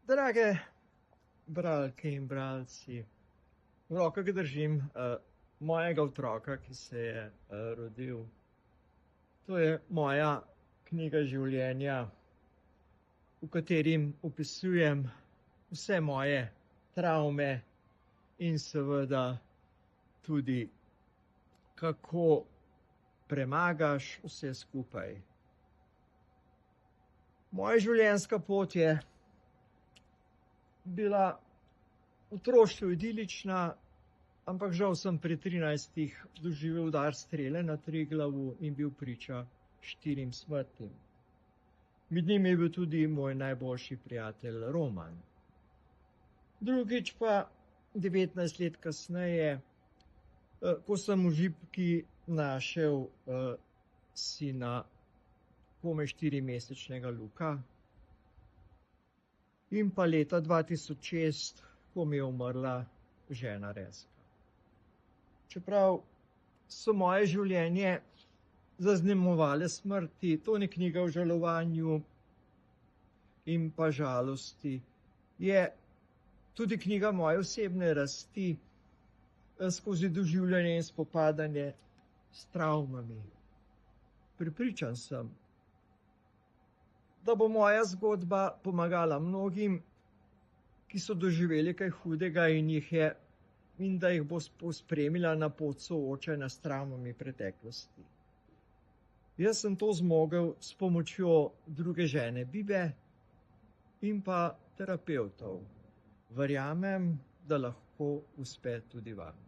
Drage bralke in bralci, v rokah držim mojega otroka, ki se je rodil. To je moja knjiga življenja, v katerim opisujem vse moje travme in seveda tudi, kako premagaš vse skupaj. Moja življenjska pot je bila v otroštvu idilična, ampak žal sem pri 13 doživel udar strele na Triglavu in bil priča 4 smrtim. Med njimi je bil tudi moj najboljši prijatelj Roman. Drugič pa 19 let kasneje, ko sem v žipki našel sina komaj 4-mesečnega Luka, in pa leta 2006, ko mi je umrla žena Rezka. Čeprav so moje življenje zaznamovale smrti, to ni knjiga o žalovanju in pa žalosti, je tudi knjiga moje osebne rasti skozi doživljanje in spopadanje s travmami. Prepričan sem, da bo moja zgodba pomagala mnogim, ki so doživeli kaj hudega in da jih bo pospremila na pot soočanja s travmami preteklosti. Jaz sem to zmogel s pomočjo druge žene Bibe in pa terapevtov. Verjamem, da lahko uspe tudi vam.